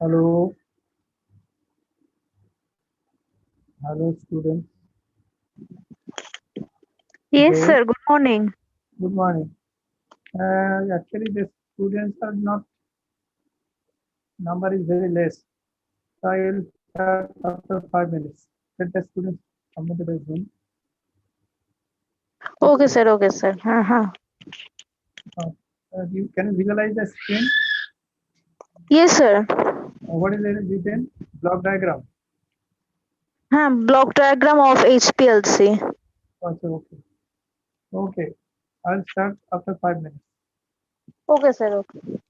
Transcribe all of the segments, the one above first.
Hello, hello students. Yes, Hello, sir. Good morning. good morning. Actually, the students are not, number is very less. So I will start after 5 minutes. Let the students come into the Zoom. Okay, Okay. sir. Okay, sir. Uh, can you visualize the screen? Yes, sir. What is it written? Block diagram. Block diagram of HPLC. Also, okay. Okay. I'll start after 5 minutes. Okay, sir. Okay. Okay.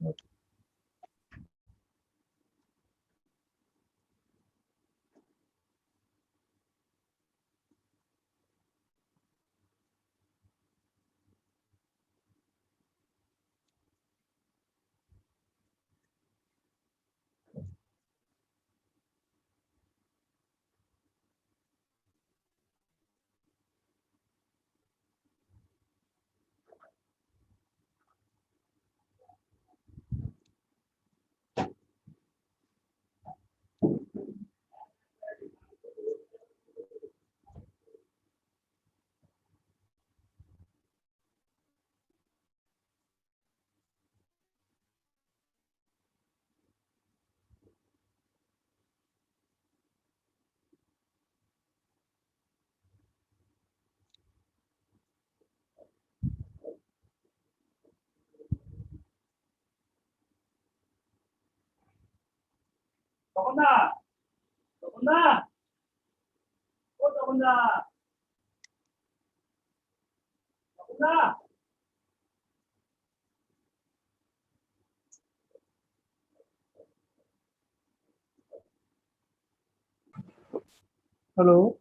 Hello,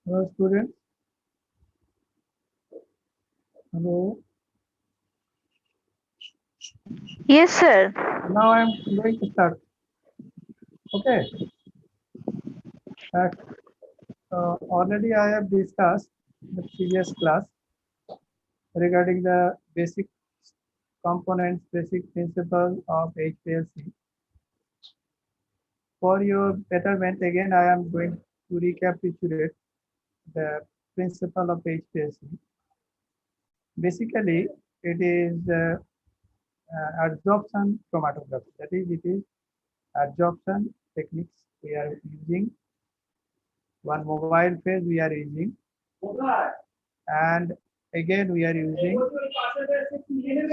hello students. Hello. Yes, sir. Now I am going to start. Okay. Uh, Already I have discussed the previous class regarding the basic components, basic principle of HPLC. For your betterment, again, I am going to recapitulate the principle of HPLC. Basically, it is absorption chromatography. That is, it is absorption techniques we are using. One mobile phase we are using, and again we are using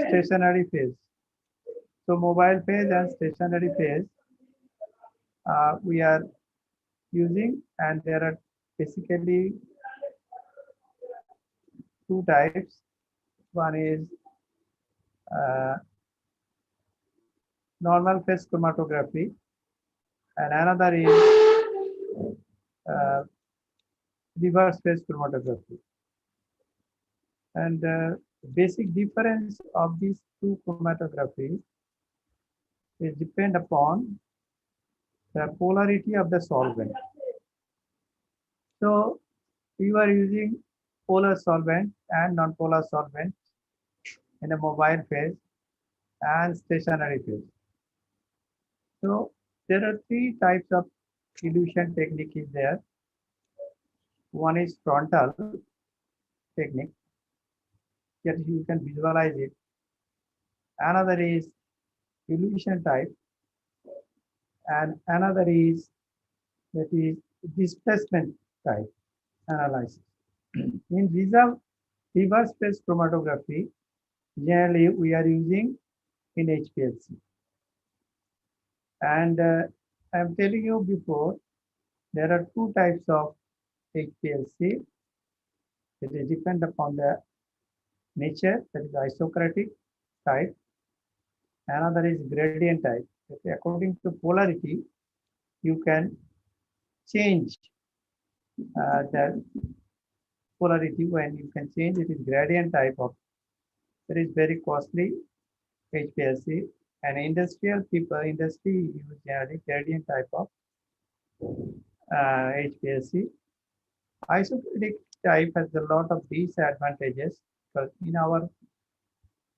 stationary phase. So mobile phase and stationary phase we are using, and there are basically two types. One is uh, normal phase chromatography, and another is uh, reverse phase chromatography. And basic difference of these two chromatographies is depend upon the polarity of the solvent. So you are using polar solvent and non-polar solvent in a mobile phase and stationary phase. So there are three types of elution technique is there. One is frontal technique, that you can visualize it. Another is elution type, and another is that is displacement type analysis. In reverse phase chromatography, generally we are using in HPLC. And I'm telling you before, there are two types of HPLC. It is depend upon the nature, that is isocratic type. Another is gradient type. Okay, according to polarity, you can change the polarity. When you can change, it is gradient type of. That is very costly HPLC. And industrial people, industry use generally gradient type of HPLC. Isocratic type has a lot of disadvantages because in our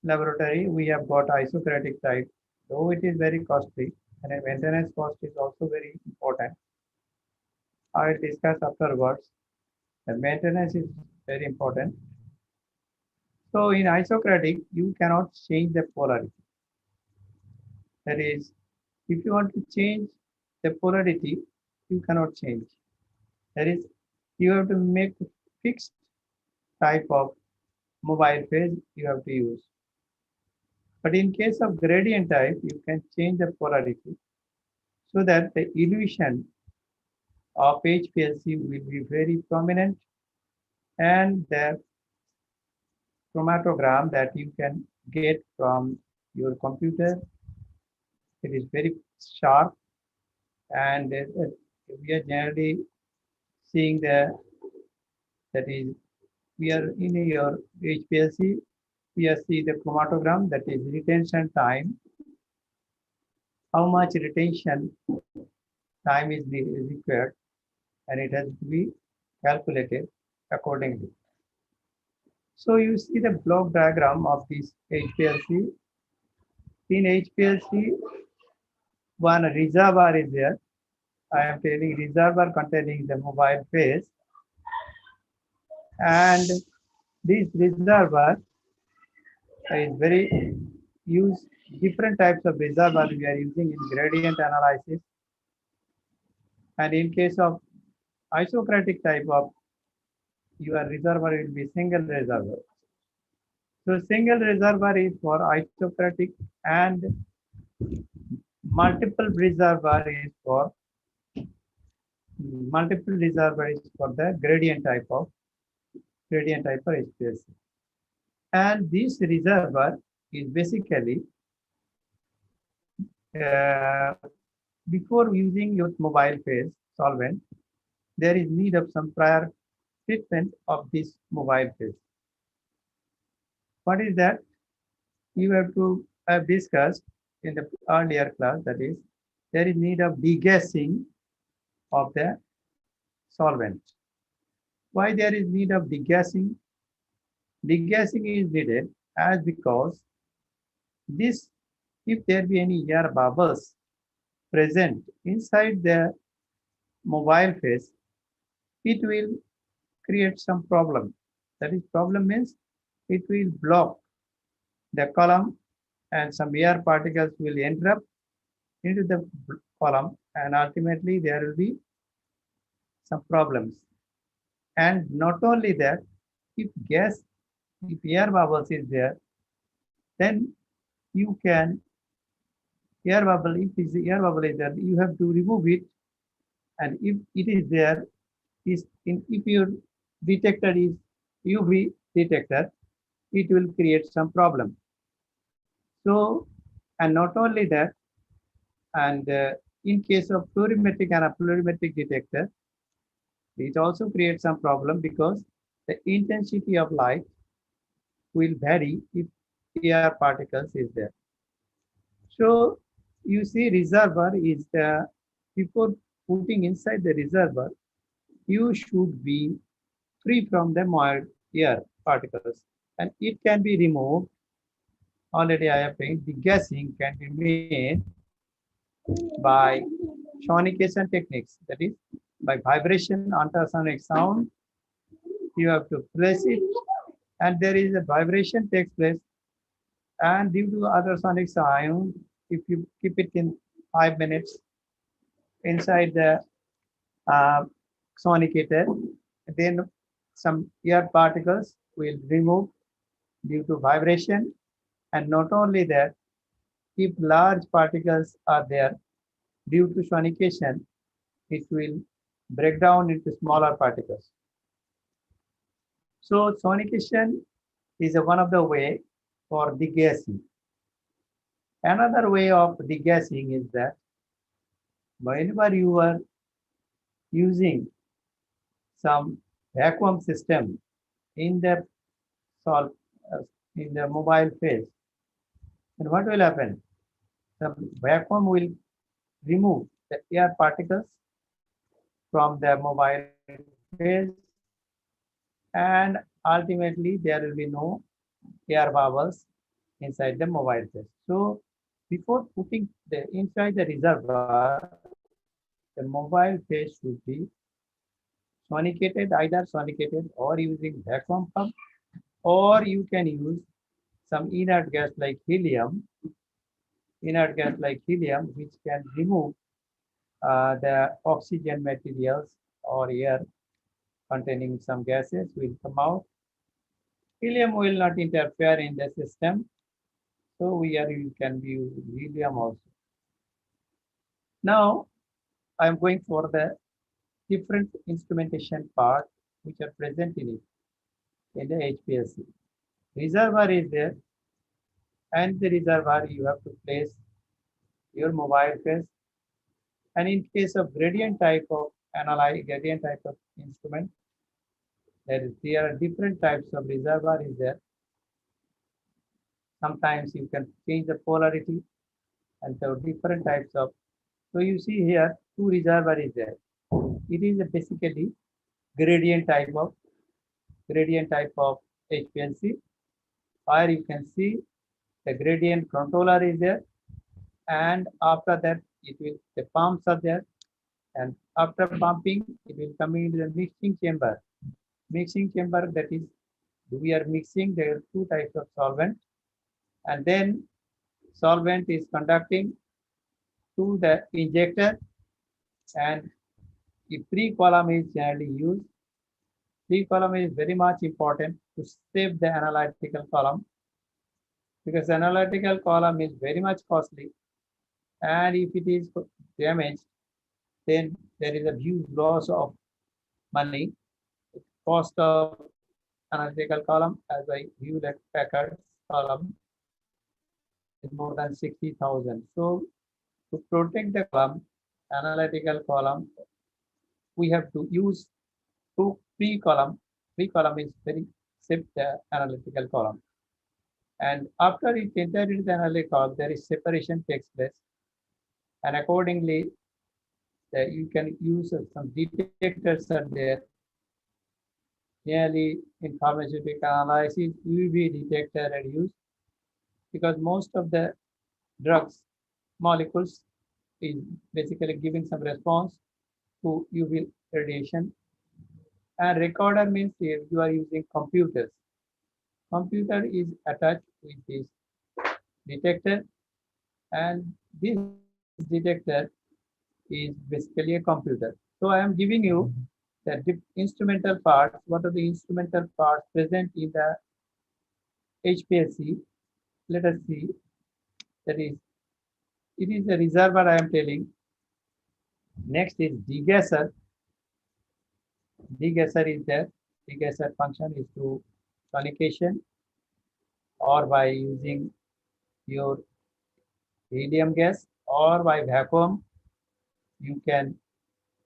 laboratory we have got isocratic type. though it is very costly, and a maintenance cost is also very important. I will discuss afterwards. The maintenance is very important. So in isocratic, you cannot change the polarity. That is, if you want to change the polarity, you cannot change. That is, you have to make a fixed type of mobile phase you have to use. But in case of gradient type, you can change the polarity so that the illusion of HPLC will be very prominent and the chromatogram that you can get from your computer, it is very sharp, and we are generally seeing that is, we are in your HPLC, we are see the chromatogram, that is retention time, how much retention time is required, and it has to be calculated accordingly. So you see the block diagram of this HPLC. In HPLC, one reservoir is there. I am telling reservoir containing the mobile phase, and this reservoir is very use different types of reservoir we are using in gradient analysis. And in case of isocratic type of your reservoir will be single reservoir. So single reservoir is for isocratic and multiple reservoir is for the gradient type of HPLC. And this reservoir is basically before using your mobile phase solvent, there is need of some prior treatment of this mobile phase. What is that? You have to have discussed in the earlier class, that is, there is need of degassing of the solvent. Why there is need of degassing? Degassing is needed as because this, if there be any air bubbles present inside the mobile phase, it will create some problem. That is, problem means it will block the column and some air particles will enter up into the column, and ultimately there will be some problems. And not only that, if air bubbles is there, then you can air bubble, if air bubble is there, you have to remove it. And if it is there, if your detector is UV detector, it will create some problem. So, and not only that, and in case of fluorimetric and afluorimetric detector, it also creates some problem because the intensity of light will vary if air particles is there. So you see reservoir is before putting inside the reservoir, you should be free from the mild air particles, and it can be removed. Already I have said the gassing can be made by sonication techniques, that is by vibration, ultrasonic sound. You have to place it, and there is a vibration takes place, and due to ultrasonic sound, if you keep it in 5 minutes inside the sonicator, then some air particles will remove due to vibration. And not only that, if large particles are there, due to sonication, it will break down into smaller particles. So sonication is one of the way for degassing. Another way of degassing is that whenever you are using some vacuum system in the in the mobile phase, then what will happen? The vacuum will remove the air particles from the mobile phase, and ultimately there will be no air bubbles inside the mobile phase. So before putting the inside the reservoir, the mobile phase should be sonicated, either sonicated or using vacuum pump, or you can use some inert gas like helium, which can remove the oxygen materials or air containing some gases will come out. Helium will not interfere in the system, so you can use helium also. Now I am going for the different instrumentation parts which are present in it in the HPLC. Reservoir is there, and the reservoir you have to place your mobile phase. And in case of gradient type of instrument, there are different types of reservoir is there. Sometimes you can change the polarity, and there are different types of. So you see here, two reservoir is there. It is basically gradient type of HPLC. Or you can see the gradient controller is there, and after that the pumps are there, and after pumping it will come into the mixing chamber. Mixing chamber, that is, we are mixing, there are two types of solvent, and then solvent is conducting to the injector, and the pre-column is generally used. Pre-column is very much important to save the analytical column, because analytical column is very much costly, and if it is damaged, then there is a huge loss of money. The cost of analytical column, as I Hewlett Packard's column, is more than 60,000. So to protect the column, analytical columm, we have to use two pre-column. Pre-column is very safe the analytical column. And after it entered into the analytical column, there is separation takes place. And accordingly, you can use some detectors are there. Nearly in pharmaceutical analysis, UV detector are used, because most of the drugs molecules is basically giving some response to UV radiation. And recorder means here you are using computers. Computer is attached with this detector, and this detector is basically a computer. So I am giving you the instrumental parts. What are the instrumental parts present in the HPLC? Let us see. That is, it is a reservoir I am telling. Next is degasser. Degasser is there. Degasser function is to sonication, or by using your helium gas, or by vacuum. You can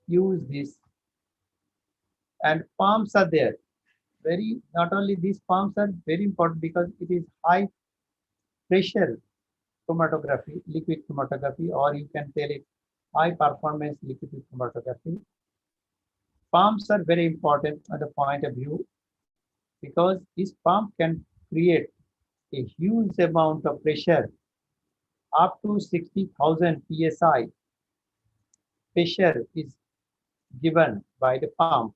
use this. And pumps are there. Not only these pumps are very important, because it is high pressure chromatography, liquid chromatography, or you can tell it high performance liquid chromatography. Pumps are very important at the point of view, because this pump can create a huge amount of pressure, up to 60,000 psi. Pressure is given by the pump,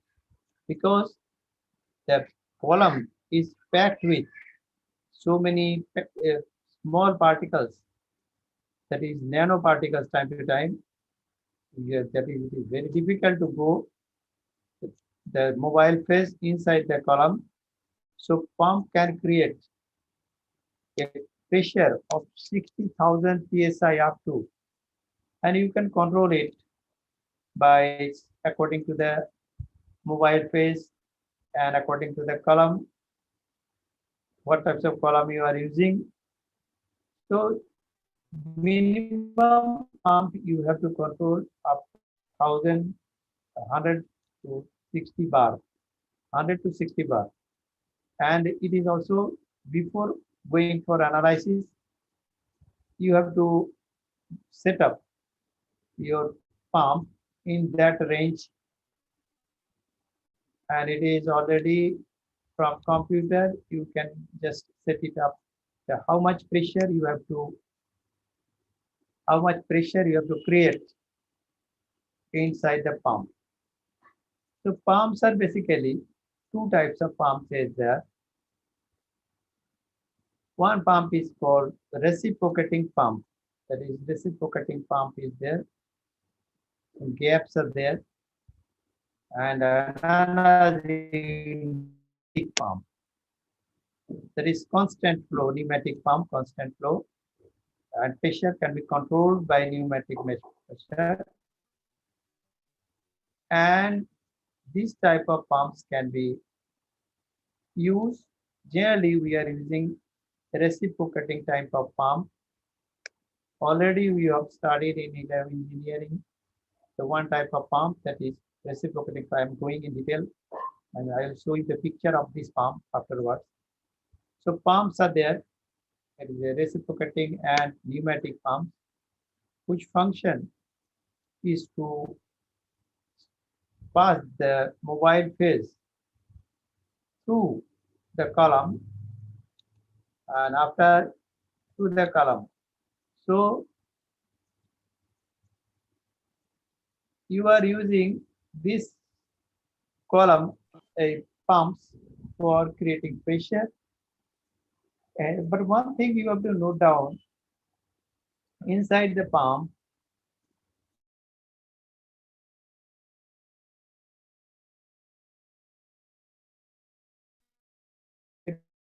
because the column is packed with so many small particles, that is nanoparticles time to time. That is, it is very difficult to go the mobile phase inside the column. So pump can create a pressure of 60,000 psi up to, and you can control it by according to the mobile phase and according to the column, what types of column you are using. So minimum pump you have to control up 100 to 60 bar, 100 to 60 bar. And it is also, before going for analysis, you have to set up your pump in that range, and it is already from computer. You can just set it up, how much pressure you have to how much pressure you have to create inside the pump. So pumps are basically two types of pumps is there. One pump is called reciprocating pump. That is reciprocating pump is there. Gaps are there. And another pneumatic pump. That is constant flow, pneumatic pump, constant flow. And pressure can be controlled by pneumatic pressure. And this type of pumps can be used. Generally, we are using reciprocating type of pump. Already we have studied in engineering the one type of pump that is reciprocating. I am going in detail and I will show you the picture of this pump afterwards. So pumps are there. It is a reciprocating and pneumatic pump, which function is to pass the mobile phase through the column and after to the column. So you are using this column pumps for creating pressure. But one thing you have to note down, inside the pump,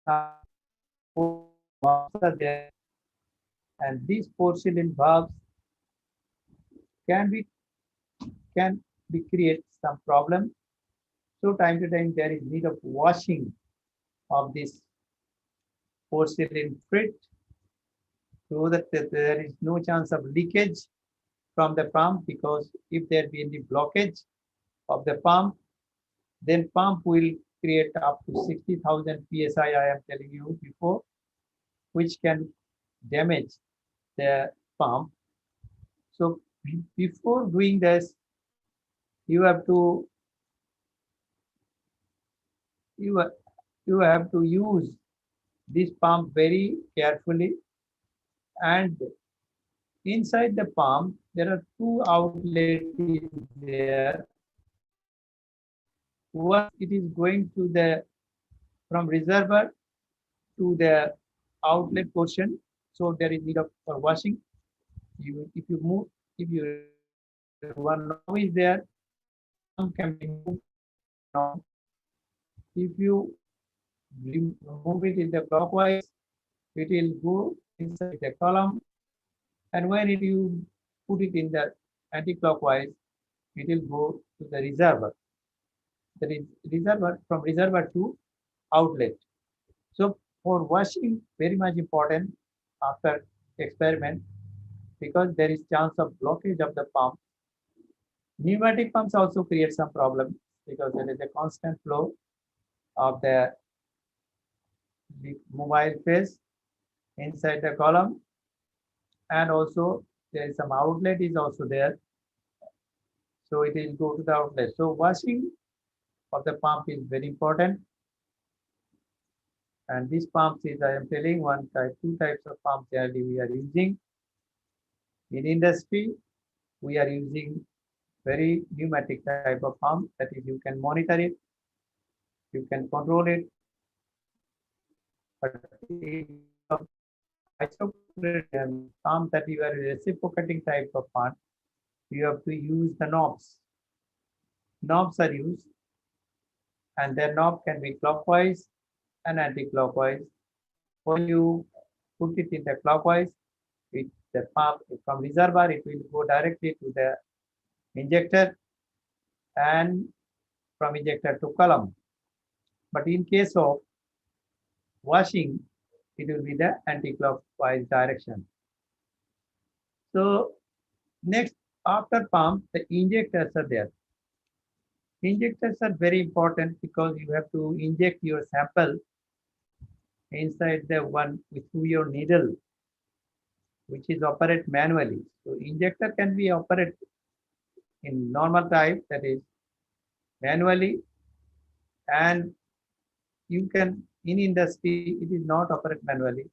valves are there, and these porcelain valves can be create some problem. So time to time there is need of washing of this porcelain frit so that there is no chance of leakage from the pump, because if there be any blockage of the pump, then pump will create up to 60,000 psi, I am telling you before, which can damage the pump. So before doing this, you have to you have to use this pump very carefully. And inside the pump there are two outlets there. One, it is going to the from reservoir to the outlet portion, so there is need of for washing. If you move, if you one knob is there, pump can be moved. Knob. If you move it in the clockwise, it will go inside the column, and when you put it in the anti-clockwise, it will go to the reservoir. That is reservoir, from reservoir to outlet. So for washing, very much important after experiment, because there is chance of blockage of the pump. Pneumatic pumps also create some problem because there is a constant flow of the mobile phase inside the column, and also there is some outlet is also there, so it will go to the outlet. So washing of the pump is very important. And these pumps is, I am telling, one type, two types of pumps generally we are using. In industry, we are using very pneumatic type of pump, that is you can monitor it, you can control it. But pump that you are reciprocating type of pump, you have to use the knobs. Knobs are used, and their knob can be clockwise and anti-clockwise. When you put it in the clockwise, the pump from reservoir, it will go directly to the injector, and from injector to column. But in case of washing, it will be the anti-clockwise direction. So next, after pump, the injectors are there. Injectors are very important because you have to inject your sample inside the one through your needle, which is operate manually. So injector can be operated in normal type, that is manually, and you can, in industry, it is not operate manually.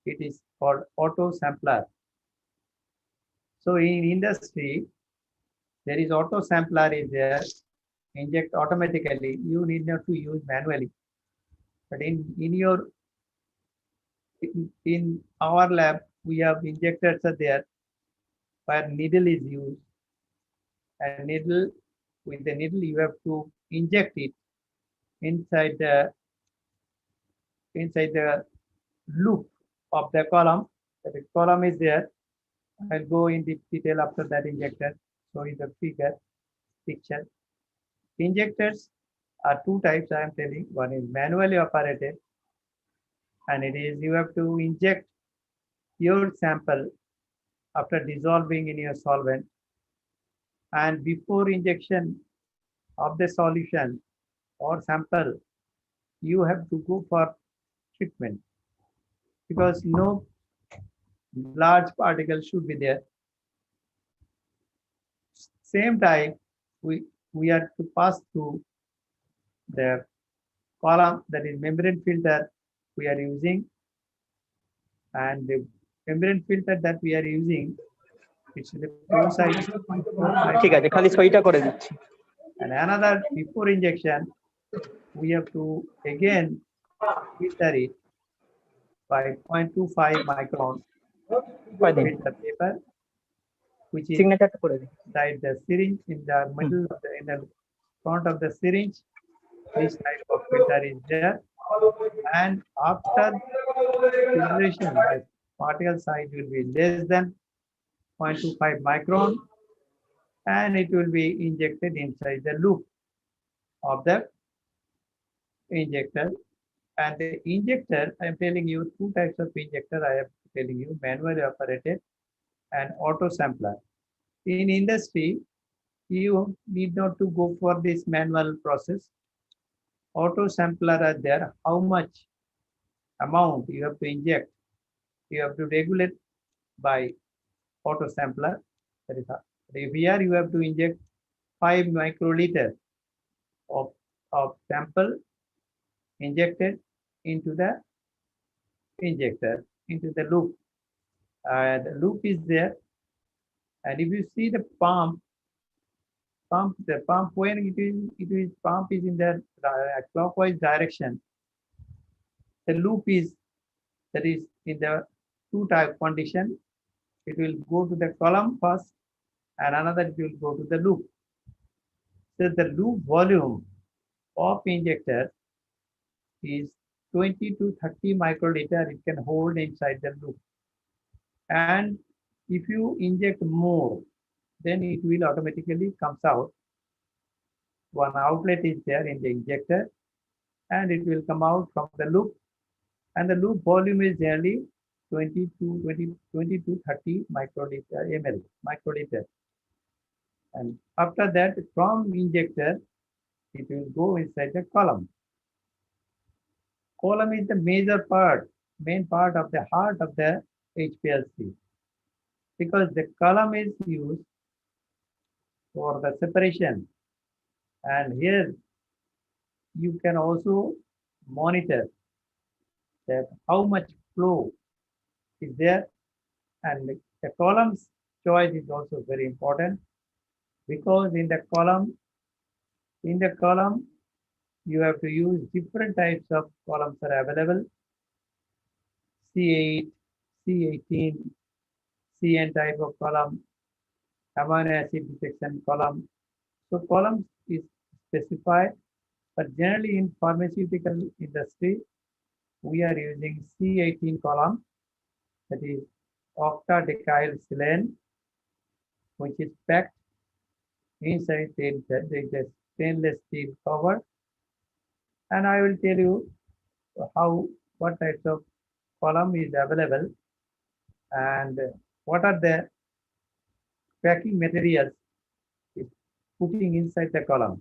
It is called auto sampler. So in industry, there is auto sampler is there, inject automatically. You need not to use manually. But in our lab, we have injectors are there where needle is used, and needle with the needle you have to inject it inside the loop of the column. The column is there. I'll go in detail after that injector. So in the picture. Injectors are two types I am telling. One is manually operated, and it is you have to inject your sample after dissolving in your solvent, and before injection of the solution or sample, you have to go for treatment because no large particles should be there. Same time, we are to pass through the column, that is membrane filter we are using, and the membrane filter that we are using, it's the flow size. ঠিক আছে খালি সইটা করে দিচ্ছি And another before injection, we have to again filter it by 0.25 micron কয়দিন filter paper, which is সিগনেচারটা করে দিন inside the syringe in the middle of in the front of the syringe. This type of filter is there, and after filtration, the particle size will be less than 0.25 micron, and it will be injected inside the loop of the injector. And the injector, I am telling you two types of injector. I am telling you manually operated and auto sampler. In industry, you need not to go for this manual process. Auto sampler are there. How much amount you have to inject, you have to regulate by auto sampler. That is how. If here you have to inject 5 microliter of sample injected into the injector, into the loop. The loop is there, and if you see the pump, the pump when it is pump is in the clockwise direction. The loop is that is in the two type condition. It will go to the column first, and another it will go to the loop. So the loop volume of injector is 20 to 30 microliter it can hold inside the loop. And if you inject more, then it will automatically comes out. One outlet is there in the injector, and it will come out from the loop, and the loop volume is nearly 20 to 30 microliter. And after that, from injector, it will go inside the column. Column is the main part of the heart of the HPLC, because the column is used for the separation. And here you can also monitor that how much flow is there, and the column's choice is also very important, because in the column you have to use different types of columns are available. C8, C18, CN type of column, amino acid detection column. So columns is specified, but generally in pharmaceutical industry, we are using C18 column, that is octadecyl which is packed inside the stainless steel cover. And I will tell you what types of column is available and what are the packing materials putting inside the column.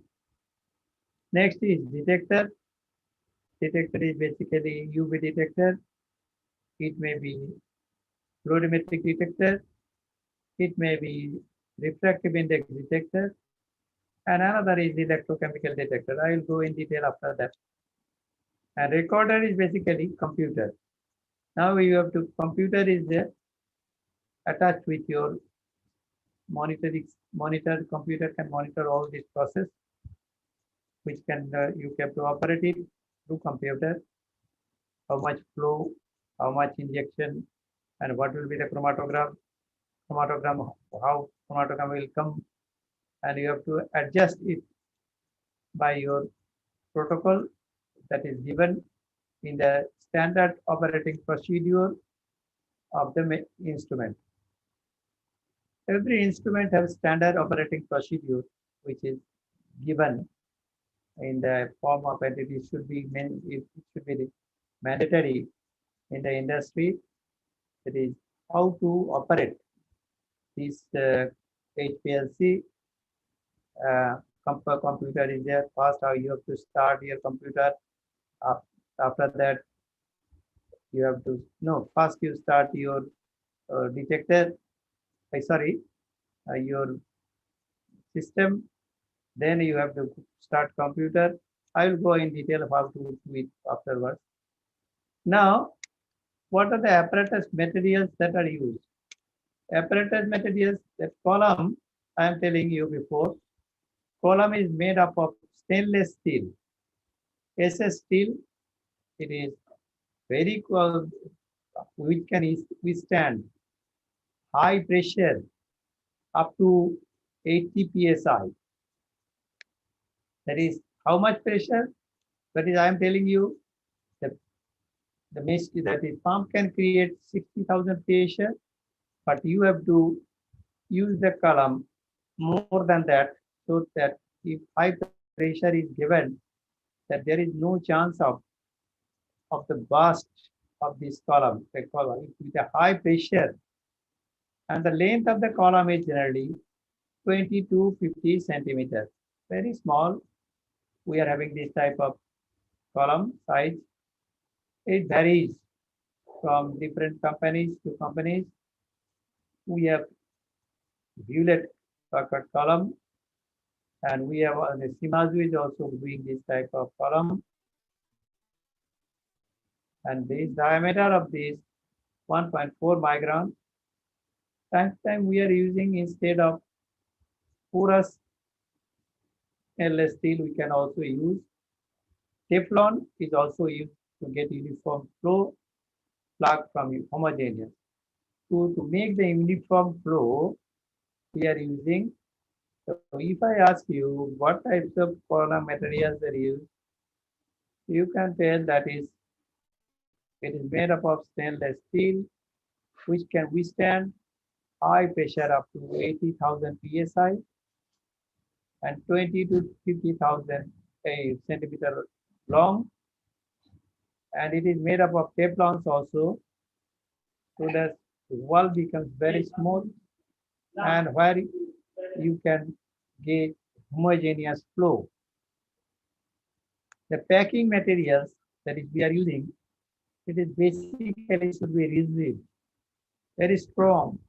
Next is detector. Detector is basically UV detector. It may be fluorimetric detector. It may be refractive index detector. And another is electrochemical detector. I will go in detail after that. And recorder is basically computer. Now you have to, computer is there attached with your monitor computer can monitor all this process, which can you have to operate it through computer, how much flow, how much injection, and what will be the chromatogram, how chromatogram will come, and you have to adjust it by your protocol that is given in the standard operating procedure of the instrument. Every instrument has standard operating procedure, which is given in the form of entity. It should be mandatory in the industry. That is how to operate this HPLC computer is there. First, how you have to start your computer. After that, you have to first you start your detector. Your system. Then you have to start computer. I will go in detail of how to do it afterwards. Now, what are the apparatus materials that are used? Apparatus materials, that column I am telling you before, column is made up of stainless steel. SS steel, it is very cold, which can withstand high pressure up to 80 psi. That is how much pressure? That is, I am telling you, the mesh that is pump can create 60,000 pressure, but you have to use the column more than that, so that if high pressure is given, that there is no chance of the burst of this column. The column with a high pressure, and the length of the column is generally 20 to 50 centimeters. Very small. We are having this type of column size. It varies from different companies to companies. We have Hewlett Packard column, and we have the Shimazu is also doing this type of column. And this diameter of this 1.4 micron. Time we are using, instead of porous stainless steel, we can also use Teflon is also used to get uniform flow plug from homogeneous. So to make the uniform flow, we are using. So if I ask you what types of column materials are used, you can tell that it is made up of stainless steel, which can withstand high pressure up to 80,000 psi and 20 to 50,000 centimeter long, and it is made up of Teflons also, so that the wall becomes very smooth and where you can get homogeneous flow. The packing materials that is we are using, it is basically should be rigid, very strong.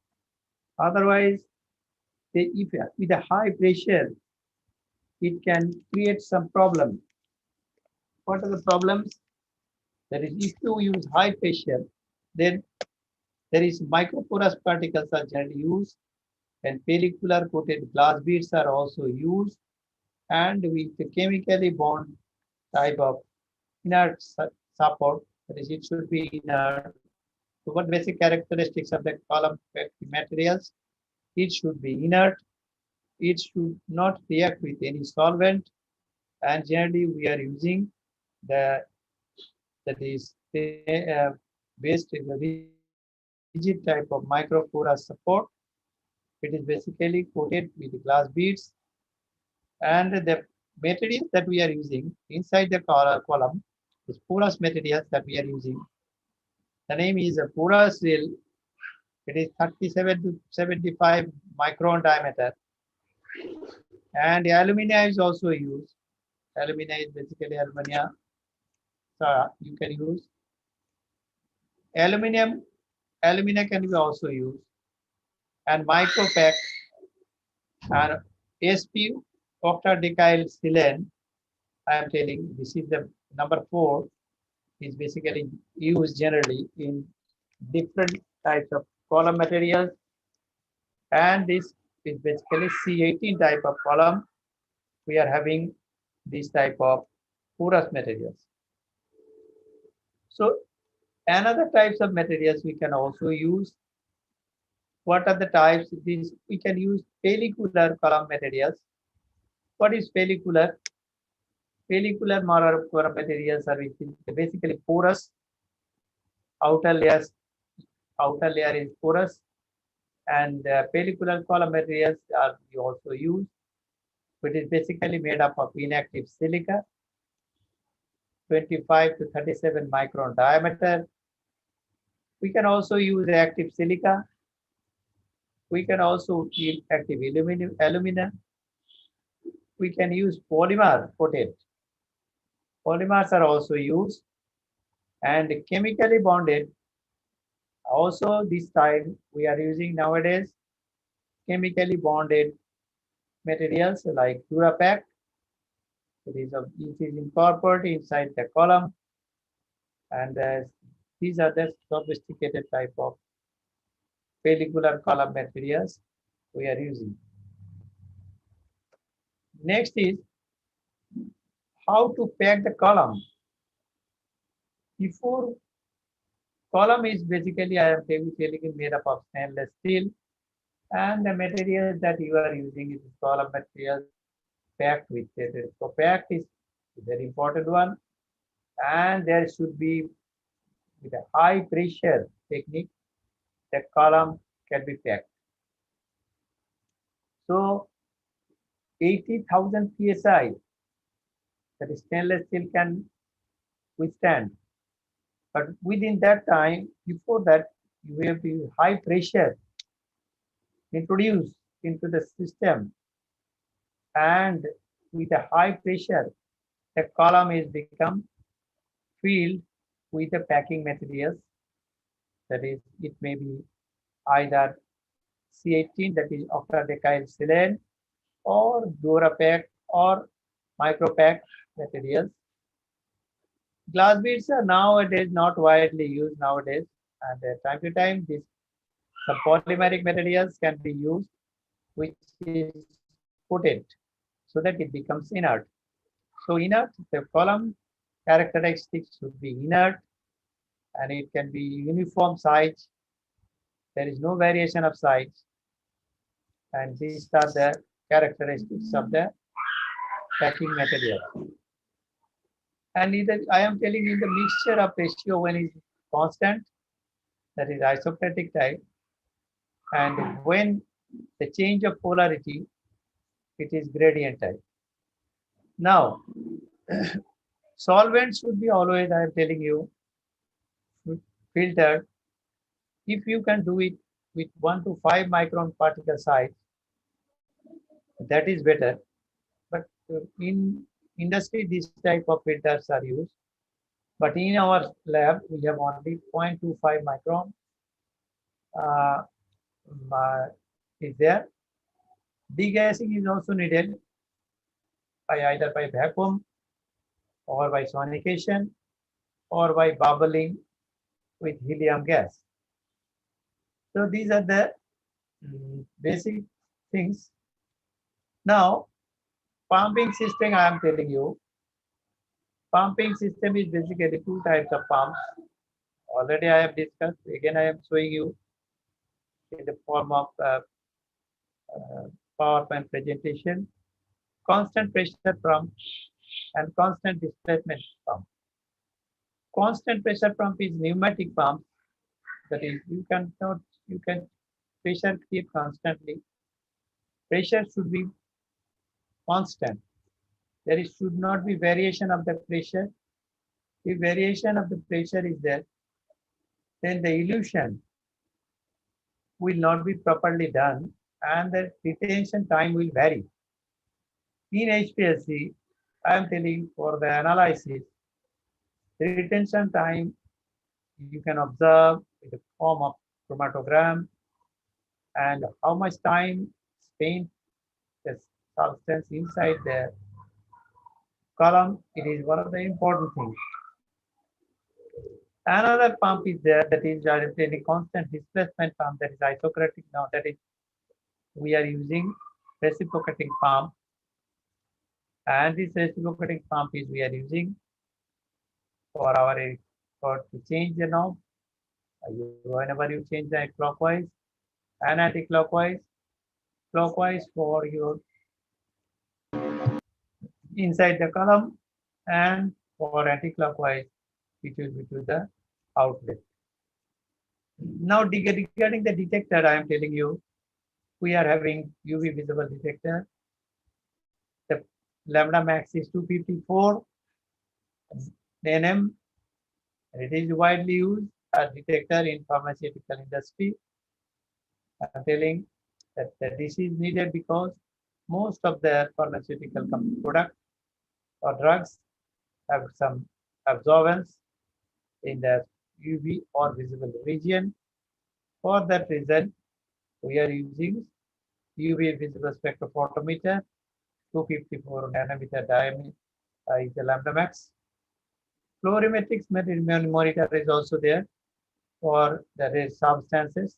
Otherwise, if with a high pressure, it can create some problem. What are the problems? That is, if you use high pressure, then there is microporous particles are generally used, and pellicular coated glass beads are also used, and with the chemically bond type of inert support, that is, it should be inert. So what basic characteristics of the column materials? It should be inert. It should not react with any solvent, and generally we are using that is based in the rigid type of microporous support. It is basically coated with glass beads, and the materials that we are using inside the column is porous materials that we are using. The name is a porous rail. It is 37 to 75 micron diameter, and the alumina is also used. Alumina is basically alumina. So you can use aluminum. Alumina can be also used, and micropack and SP octadecyl silane. I am telling this is the number 4 is basically used generally in different types of column materials, and this is basically C18 type of column. We are having this type of porous materials. So another types of materials we can also use. What are the types? These we can use pellicular column materials. What is pellicular? Pellicular materials are basically porous. Outer layer is porous, and pellicular column materials are also used, which is basically made up of inactive silica, 25 to 37 micron diameter. We can also use active silica. We can also use active aluminum. We can use polymer coated. Polymers are also used, and chemically bonded. Also, this time we are using nowadays chemically bonded materials like Durapack. It is incorporated inside the column, and these are the sophisticated type of pellicular column materials we are using. Next is how to pack the column. Before column is basically I am telling made up of stainless steel, and the materials that you are using is column materials packed with it. So packed is a very important one, and there should be with a high pressure technique the column can be packed. So 80,000 psi that stainless steel can withstand, but within that time, before that, you have to high pressure introduced into the system, and with a high pressure, the column is become filled with the packing materials. That is, it may be either C18, that is octadecyl silane, or Durapack or micropack materials. Glass beads are nowadays not widely used nowadays, and time to time these some polymeric materials can be used, which is coated so that it becomes inert. So inert, the column characteristics should be inert, and it can be uniform size. There is no variation of size, and these are the characteristics of the packing material. And either I am telling you the mixture of ratio when is constant, that is isocratic type, and when the change of polarity, it is gradient type. Now, solvents should be always, I am telling you, filtered. If you can do it with 1 to 5 micron particle size, that is better. But in industry, this type of filters are used. But in our lab, we have only 0.25 micron uh, is there. Degassing is also needed by either by vacuum or by sonication or by bubbling with helium gas. So these are the basic things. Now, pumping system, I am telling you, pumping system is basically two types of pumps. Already I have discussed. Again, I am showing you in the form of PowerPoint presentation. Constant pressure pump and constant displacement pump. Constant pressure pump is pneumatic pump. That is, you can pressure keep constantly. Pressure should be constant. There should not be variation of the pressure. If variation of the pressure is there, then the elution will not be properly done and the retention time will vary. In HPLC, I am telling for the analysis, the retention time you can observe in the form of chromatogram and how much time spent the substance inside the column. It is one of the important things. Another pump is there, that is a constant displacement pump, that is isocratic now, that is we are using reciprocating pump, and this reciprocating pump is we are using for our for to change the knob. Whenever you change the clockwise and anti-clockwise, clockwise for your inside the column, and for anti-clockwise it will be to the outlet. Now regarding the detector, I am telling you, we are having UV visible detector. The lambda max is 254 nm. It is widely used as detector in pharmaceutical industry. I'm telling that this is needed because most of the pharmaceutical product or drugs have some absorbance in the UV or visible region. For that reason, we are using UV visible spectrophotometer, 254 nanometer diameter is the lambda max. Fluorimetrics monitor is also there for the substances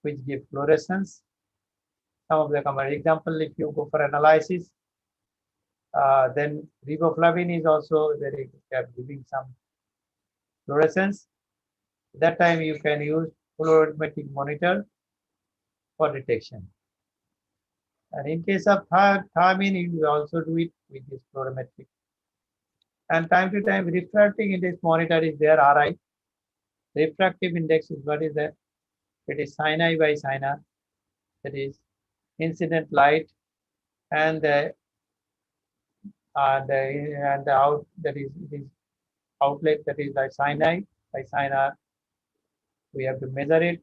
which give fluorescence. Some of the common example, if you go for analysis, then riboflavin is also very giving some fluorescence. That time you can use fluorimetric monitor for detection. And in case of thiamine, you also do it with this fluorimetric. And time to time, refracting index monitor is there, RI. Refractive index is what is that? It is sin I by sin R. That is incident light, and the out that is it is outlet, that is like sin I by sin R. We have to measure it,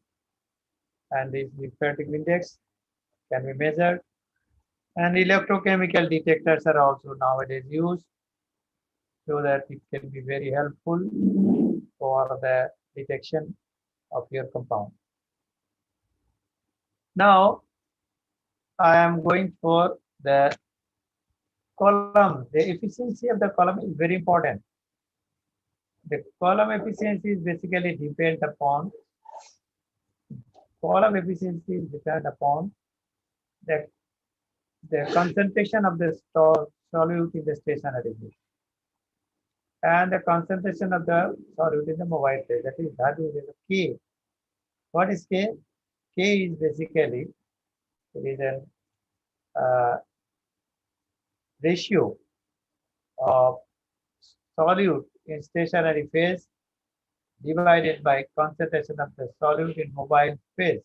and this refractive index can be measured. And electrochemical detectors are also nowadays used, so that it can be very helpful for the detection of your compound. Now, I am going for the column. The efficiency of the column is very important. The column efficiency is basically depend upon the concentration of the solute in the stationary phase and the concentration of the solute in the mobile phase. That is K. What is K? K is basically it is a ratio of solute in stationary phase divided by concentration of the solute in mobile phase.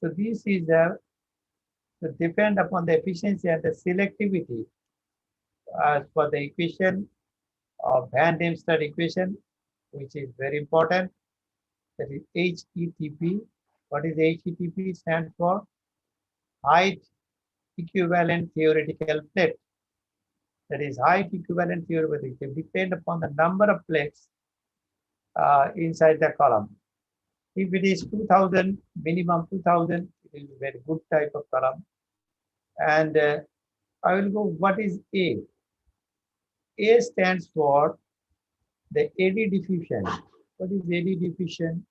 So this is to depend upon the efficiency and the selectivity as for the equation of Van Damstad equation, which is very important. That is HETP. What is HETP? Stands for height equivalent theoretical plate. That is height equivalent theoretical plate. Depend upon the number of plates inside the column. If it is 2000, minimum 2000, it is a very good type of column. And I will go, what is A? A stands for the AD diffusion. What is AD diffusion?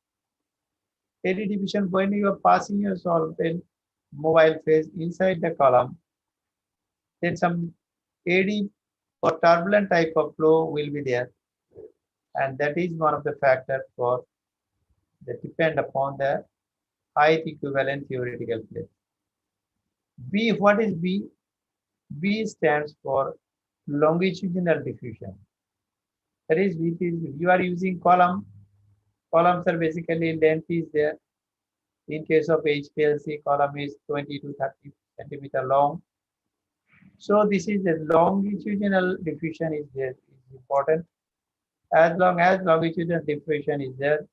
AD diffusion, when you are passing your solvent mobile phase inside the column, then some AD or turbulent type of flow will be there. And that is one of the factors for that depend upon the height equivalent theoretical plate. B, what is B? B stands for longitudinal diffusion. That is, you are using column. Columns are basically length is there. In case of HPLC, column is 20 to 30 centimeter long. So this is the longitudinal diffusion is there, is important. As long as longitudinal diffusion is there,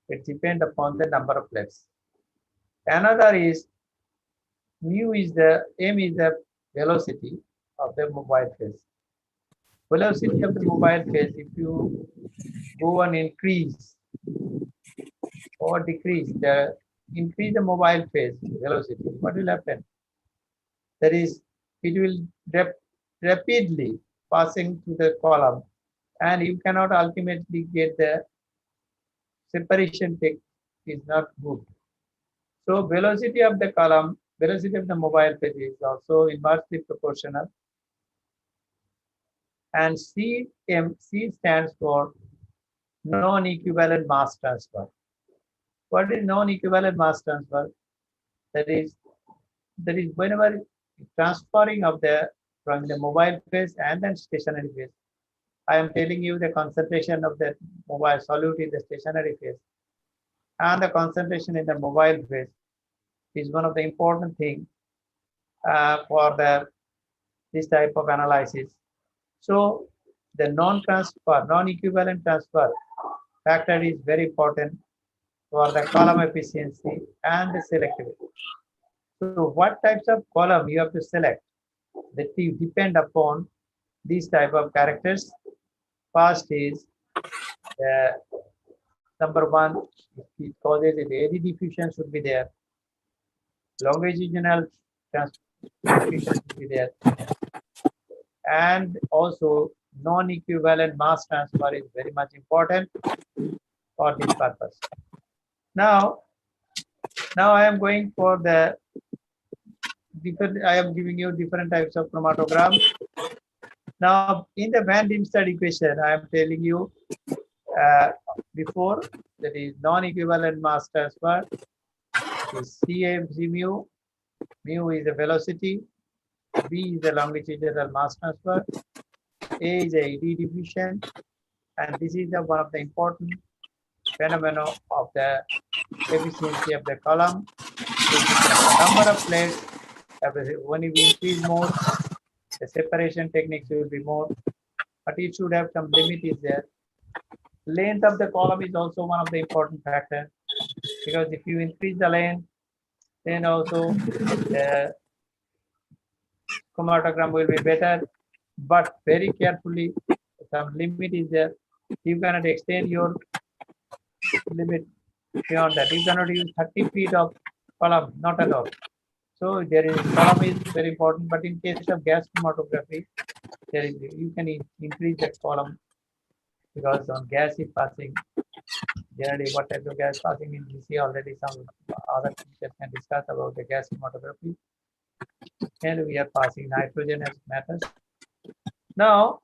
it depends upon the number of plates. Another is mu is the m is the velocity of the mobile phase. Velocity of the mobile phase, if you go and increase or decrease increase the mobile phase velocity, what will happen? That is, it will rapidly passing through the column, and you cannot ultimately get the separation take is not good. So velocity of the column, velocity of the mobile page is also inversely proportional. And C stands for non-equivalent mass transfer. What is non-equivalent mass transfer? That is whenever transferring of the from the mobile phase and then stationary phase. I am telling you the concentration of the mobile solute in the stationary phase and the concentration in the mobile phase is one of the important things for this type of analysis. So the non-equivalent transfer factor is very important for the column efficiency and the selectivity. So what types of column you have to select that will depend upon these type of characters. First is number one, it causes eddy diffusion should be there. Longitudinal diffusion should be there. And also non-equivalent mass transfer is very much important for this purpose. Now I am going for the different, I am giving you different types of chromatogram. Now in the Van Diemen's equation, I am telling you before, that is non-equivalent mass transfer is CMC mu. Mu is the velocity, V is the longitudinal mass transfer, A is a eddy diffusion, and this is the one of the important phenomena of the efficiency of the column. The number of plates, when you increase more, the separation techniques will be more, but it should have some limit is there. Length of the column is also one of the important factors, because if you increase the length, then also the chromatogram will be better, but very carefully, some limit is there. You cannot extend your limit beyond that. You cannot use 30 feet of column, not at all. So there is column is very important, but in case of gas chromatography, there is you can increase the column, because on gas is passing. Generally, what type of gas passing in DC already some other teachers can discuss about the gas chromatography. And we are passing nitrogen as matters. Now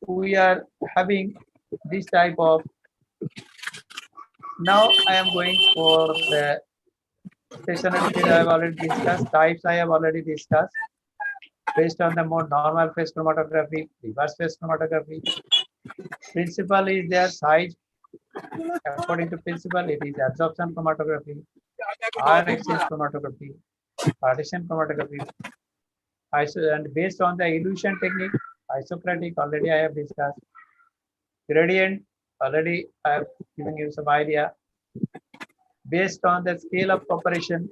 we are having this type of. Now I am going for the stationary phase. I have already discussed. Types I have already discussed. Based on the more normal phase chromatography, reverse phase chromatography. Principle is their size. According to principle, it is absorption chromatography, ion exchange chromatography, partition chromatography. And based on the elution technique, isocratic already I have discussed. Gradient already I have given you some idea. Based on the scale of operation,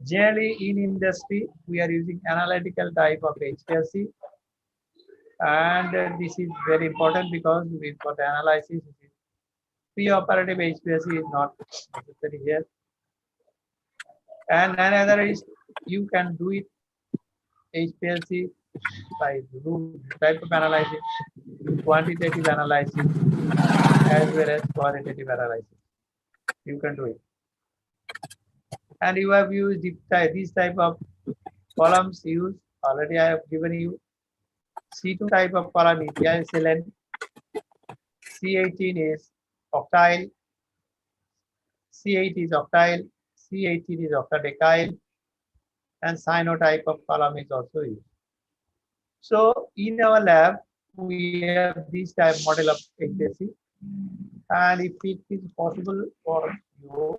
generally in industry we are using analytical type of HPLC, and this is very important because for the analysis, pre-operative HPLC is not necessary here. And another is you can do it HPLC by type of analysis, quantitative analysis as well as qualitative analysis. You can do it. And you have used these type of columns used. Already I have given you C2 type of column is SLN, C18 is octyl, C8 is octyl, C18 is octadecyl, and cyanotype of column is also used. So in our lab, we have this type model of HPLC, and if it is possible for you,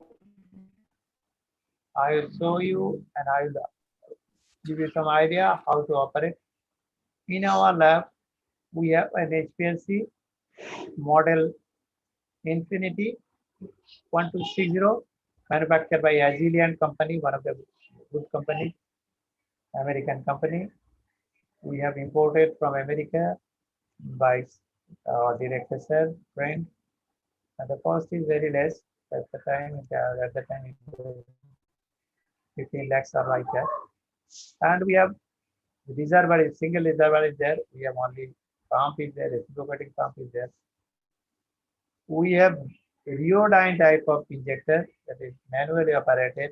I will show you and I will give you some idea how to operate. In our lab, we have an HPLC model Infinity 1260 manufactured by Azilian company, one of the good companies, American company. We have imported from America by our director sir, friend, and the cost is very less at the time. At the time, it was 15 lakhs or like that. And we have reservoir, single reservoir is there. We have only pump is there, reciprocating pump is there. We have rheodine type of injector that is manually operated.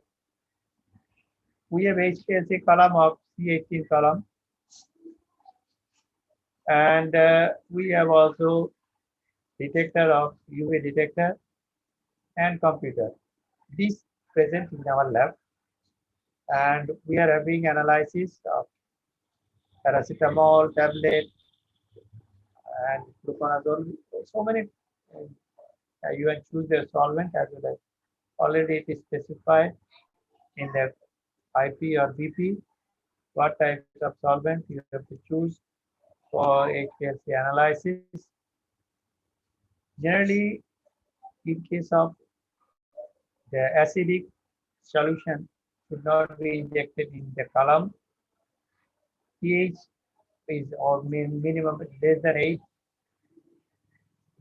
We have HPLC column of C18 column, and we have also detector of UV detector and computer. This present in our lab, and we are having analysis of paracetamol tablet and fluconazole. So many. You can choose the solvent as well as already it is specified in the IP or BP what types of solvent you have to choose for HPLC analysis. Generally, in case of the acidic solution should not be injected in the column. pH is or minimum less than 8.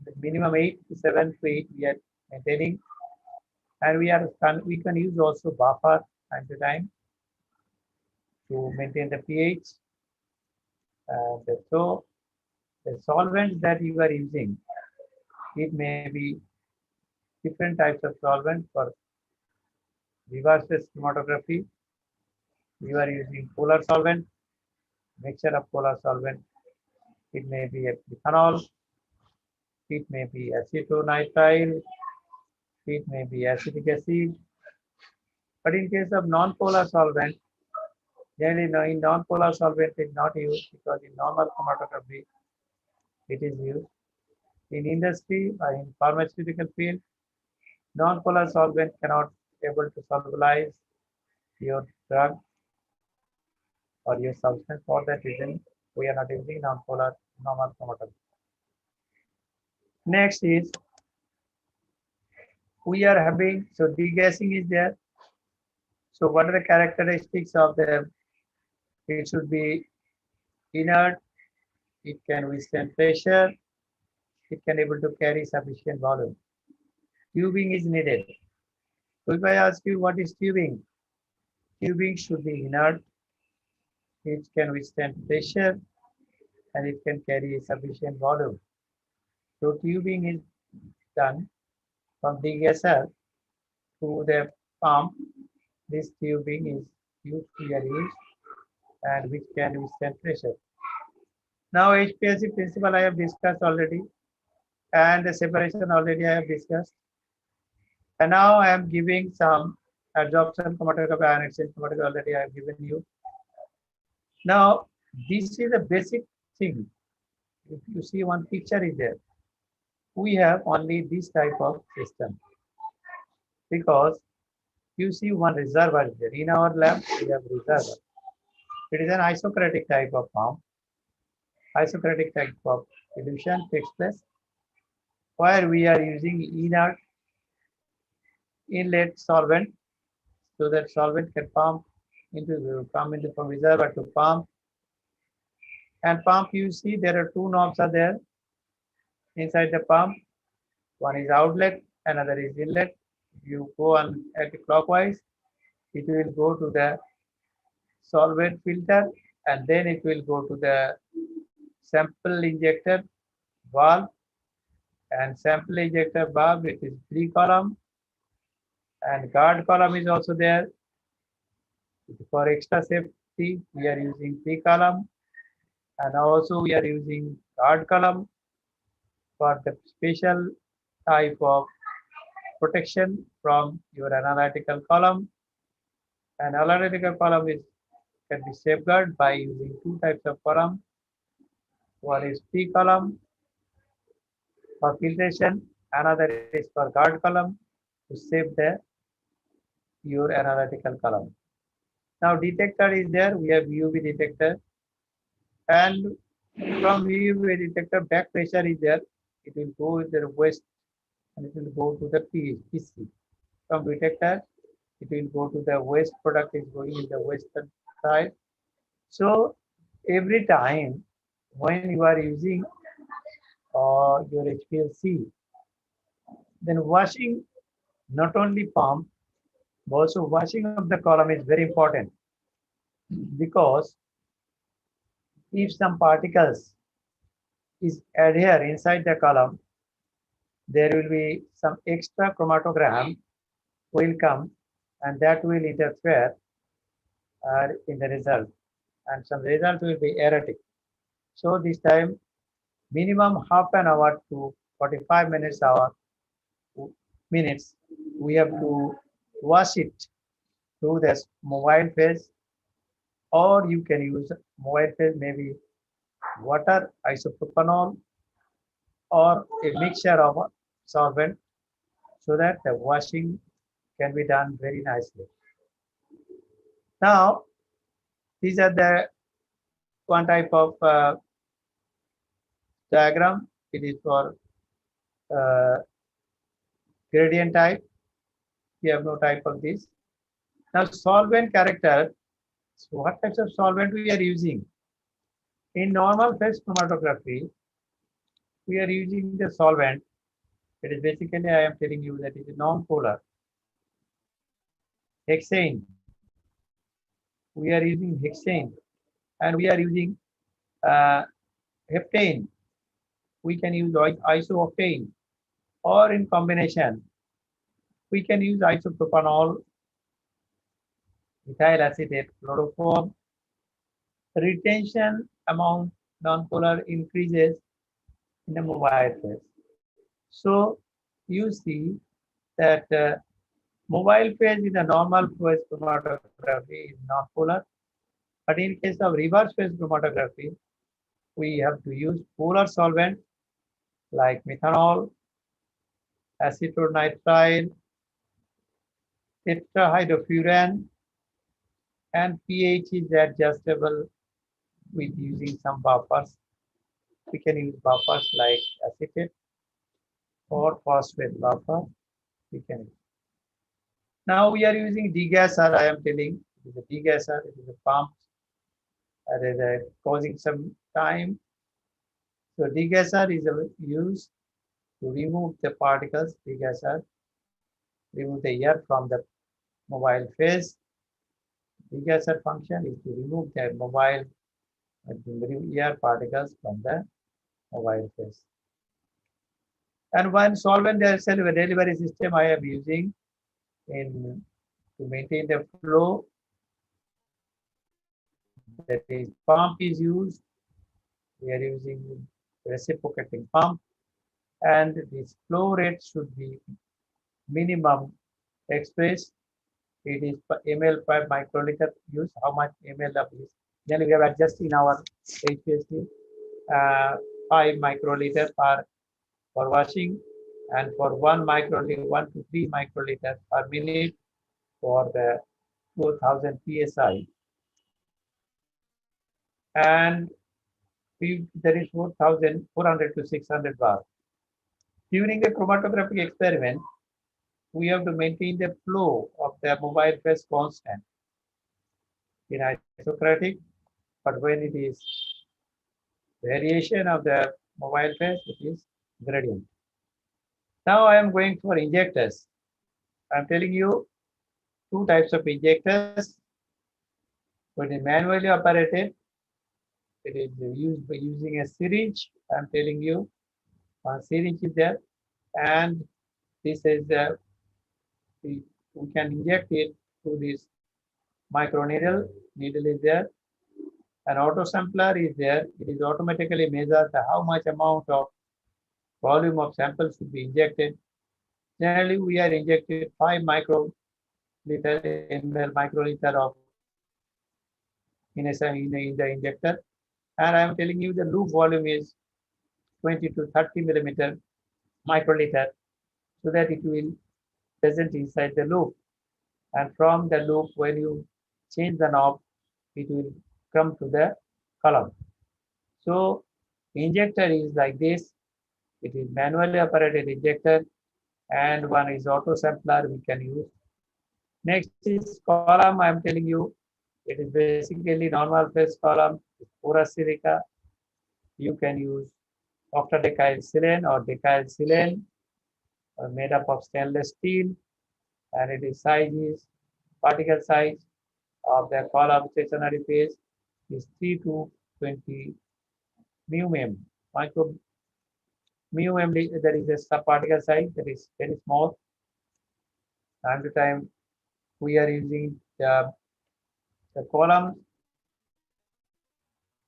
The minimum 8 to 7 to 8 we are maintaining, and we can use also buffer time to time to maintain the pH. And so the solvents that you are using, it may be different types of solvent. For reverse chromatography, you are using polar solvent, mixture of polar solvent. It may be a ethanol, it may be acetonitrile, it may be acetic acid. But in case of non-polar solvent, generally in non-polar solvent is not used because in normal chromatography it is used. In industry or in pharmaceutical field, non-polar solvent cannot able to solubilize your drug or your substance. For that reason, we are not using non-polar normal chromatography. Next is we are having, so degassing is there. So what are the characteristics of the, it should be inert, it can withstand pressure, it can able to carry sufficient volume. Tubing is needed. So if I ask you what is tubing? Tubing should be inert, it can withstand pressure, and it can carry sufficient volume. So tubing is done from degasser to the pump. This tubing is used here and which can withstand pressure. Now HPLC principle I have discussed already, and the separation already I have discussed. And now I am giving some adsorption chromatography, ion exchange chromatography already I have given you. Now this is a basic thing. If you see one picture is there, we have only this type of system because you see one reservoir is there. In our lab, we have reservoir. It is an isocratic type of pump. Isocratic type of solution takes place where we are using inert inlet solvent so that solvent can come into from reservoir to pump. And pump, you see there are two knobs are there inside the pump. One is outlet, another is inlet. You go on anti-clockwise, it will go to the solvent filter, and then it will go to the sample injector valve, and sample injector valve, it is free column, and guard column is also there. For extra safety, we are using free column, and also we are using guard column for the special type of protection from your analytical column. And analytical column is can be safeguarded by using two types of column. One is free column for filtration, another is for guard column to save your analytical column. Now detector is there, we have UV detector, and from UV detector back pressure is there, it will go in the west and it will go to the PC. From detector, it will go to the waste product is going in the western side. So every time when you are using your HPLC, then washing not only pump, but also washing of the column is very important because if some particles is adhere inside the column, there will be some extra chromatogram will come and that will interfere in the result, and some result will be erratic. So this time minimum half an hour to 45 minutes we have to wash it through this mobile phase, or you can use mobile phase, maybe water, isopropanol, or a mixture of solvent, so that the washing can be done very nicely. Now, these are the one type of diagram. It is for uh, gradient type. We have no type of this. Now, solvent character. So what types of solvent we are using? In normal phase chromatography, we are using the solvent. It is basically, I am telling you that it is non-polar. Hexane. We are using hexane, and we are using heptane. We can use isooctane, or in combination, we can use isopropanol, ethyl acetate, chloroform. Retention amount non-polar increases in the mobile phase. So you see that mobile phase in the normal phase chromatography is non-polar, but in case of reverse phase chromatography, we have to use polar solvent like methanol, acetonitrile, tetrahydrofuran, and pH is adjustable with using some buffers. We can use buffers like acetate or phosphate buffer. We can use. Now we are using degasser. I am telling it is a degasser. It is a pump. It is causing some time. So degasser is used to remove the particles. Degasser remove the air from the mobile phase. Degasser function is to remove the mobile air particles from the mobile phase. And one solvent delivery system I am using to maintain the flow. That is, pump is used. We are using reciprocating pump, and this flow rate should be minimum expressed. It is per ml per microliter use. How much ml of this? Then we have adjusted in our HPLC 5 microliter for washing, and for 1 microliter, 1 to 3 microliter per minute for the 2000 psi. And there is 4,400 to 600 bar. During the chromatographic experiment, we have to maintain the flow of the mobile phase constant in isocratic, but when it is variation of the mobile phase, it is gradient. Now I am going for injectors. I am telling you two types of injectors. When it is manually operated, it is used by using a syringe. I am telling you, one syringe is there, and this is we can inject it through this microneedle. Needle is there. An autosampler is there. It is automatically measures how much amount of volume of sample should be injected. Generally, we are injected 5 microliter of in the injector, and I am telling you the loop volume is 20 to 30 millimeter microliter, so that it will present inside the loop, and from the loop, when you change the knob, it will come to the column. So injector is like this. It is manually operated injector, and one is auto sampler we can use. Next is column. I am telling you, it is basically normal phase column, porous silica. You can use octadecyl silane or decyl silane, made up of stainless steel, and it is particle size of the column stationary phase is 3 to 20 μm, mu MD, that is a subparticle size that is very small. Time to time, we are using the column.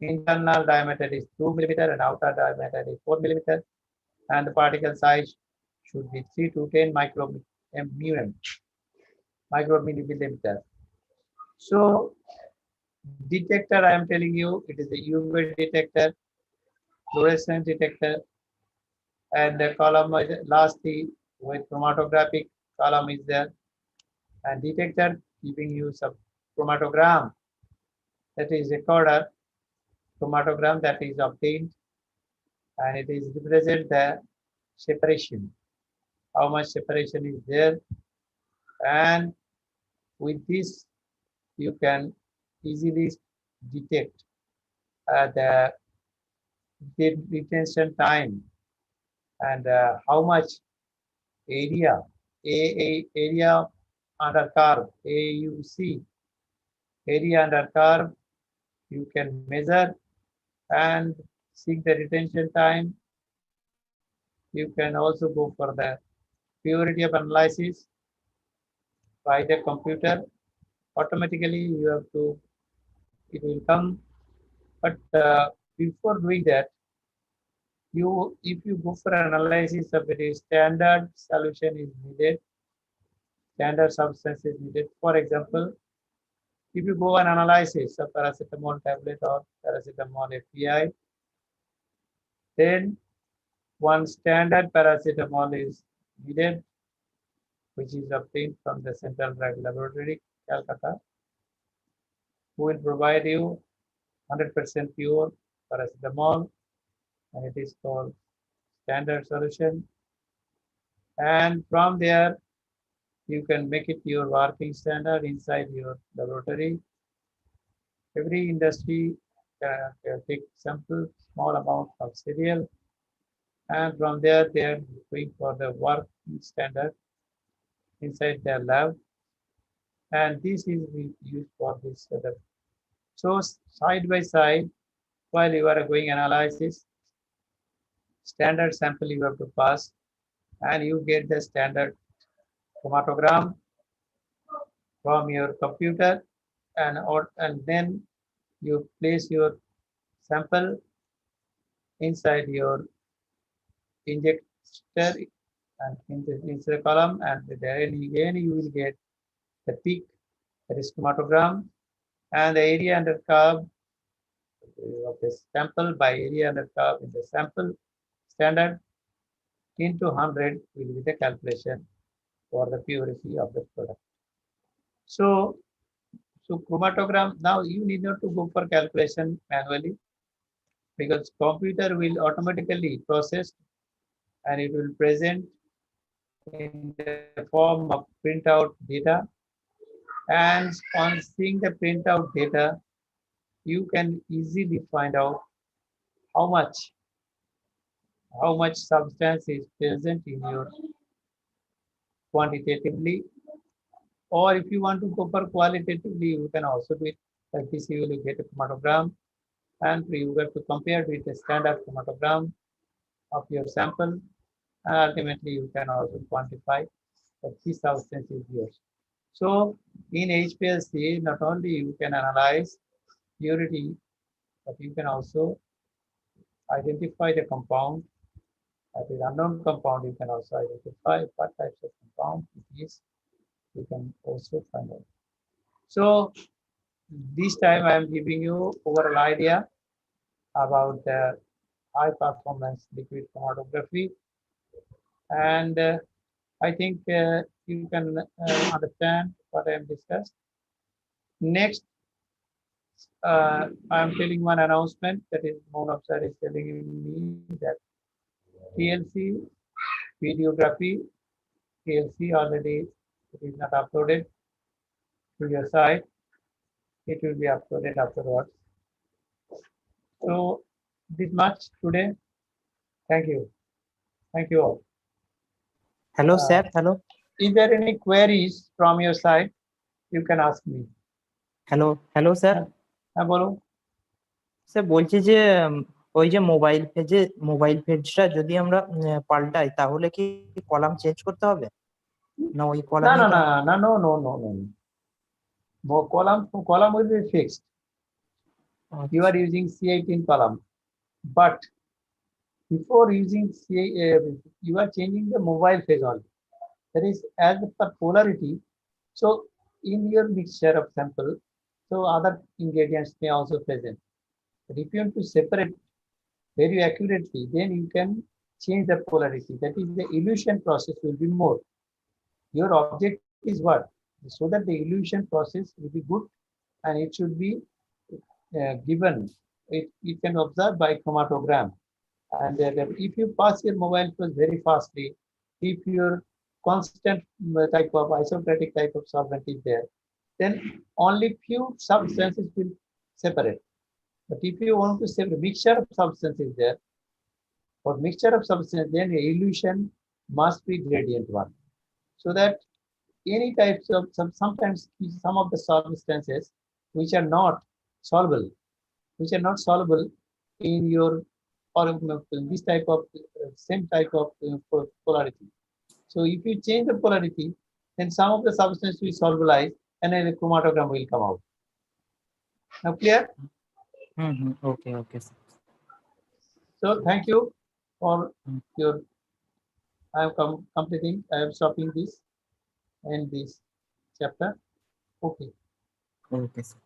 Internal diameter is 2 millimeter and outer diameter is 4 millimeter, and the particle size should be 3 to 10 micromillimeter. So detector, I am telling you, it is a UV detector, fluorescent detector, and the column is lastly with chromatographic column is there, and detector giving you some chromatogram, that is recorder chromatogram that is obtained, and it is represent the separation, how much separation is there, and with this you can easily detect the detention time and how much area, area under curve, AUC, area under curve, you can measure and seek the retention time. You can also go for the purity of analysis by the computer. Automatically you have to, it will come, but before doing that, if you go for analysis, a very standard solution is needed, standard substance is needed. For example, if you go an analysis of paracetamol tablet or paracetamol API, then one standard paracetamol is needed, which is obtained from the Central Drug Laboratory, Calcutta, who will provide you 100% pure paracetamol, and it is called standard solution. And from there, you can make it your working standard inside your laboratory. Every industry can take sample, small amount of serial, and from there they are going for the working standard inside their lab, and this is used for this setup. So side by side, while you are going analysis, standard sample you have to pass, and you get the standard chromatogram from your computer, and then you place your sample inside your injector and into the column, and then again you will get the peak, that is chromatogram, and the area under curve of the sample by area under curve in the sample standard into 100 will be the calculation for the purity of the product. So chromatogram, now you need not to go for calculation manually, because computer will automatically process and it will present in the form of printout data. And on seeing the printout data, you can easily find out how much substance is present in your quantitatively, or if you want to go for qualitatively, you can also do it like this. You will get a chromatogram, and you have to compare it with the standard chromatogram of your sample, and ultimately you can also quantify that this substance is yours. So in HPLC, not only you can analyze purity, but you can also identify the compound. That is unknown compound, you can also identify what types of compound it is. You can also find out. So this time I am giving you overall idea about the high performance liquid chromatography, and I think you can understand what I have discussed. Next, I am telling one announcement, that is Mohan sir is telling me that PLC videography, PLC already it is not uploaded to your site. It will be uploaded afterwards. So this much today. Thank you. Thank you all. Hello, sir. Hello. Is there any queries from your side? You can ask me. Hello, hello, sir. হ্যাঁ বলো। Sir বলছি যে ওই যে mobile ফেজটা যদি আমরা পাল্টাই তাহলে কি কলাম চেঞ্জ করতে হবে, না ওই No, কলামই no, no, থাকবে? no, no, no, no, no. More column will be fixed. You are using C18 column, but before using you are changing the mobile phase only. That is as per polarity. So in your mixture of sample, so other ingredients may also present. But if you want to separate very accurately, then you can change the polarity. That is the elution process will be more. Your object is what? So that the elution process will be good and it should be given. It can observe by chromatogram. And if you pass your mobile phase very fastly, if your constant type of isocratic type of solvent is there, then only few substances will separate. But if you want to separate mixture of substances there, for mixture of substances, then the elution must be gradient one. So that any types of sometimes some of the substances which are not soluble, in your or this type of same type of polarity. So if you change the polarity, then some of the substance will solubilize and then the chromatogram will come out. Now clear? Okay, okay, sir. So thank you for Mm. your. I am completing. I am stopping this and this chapter. Okay. Okay, sir.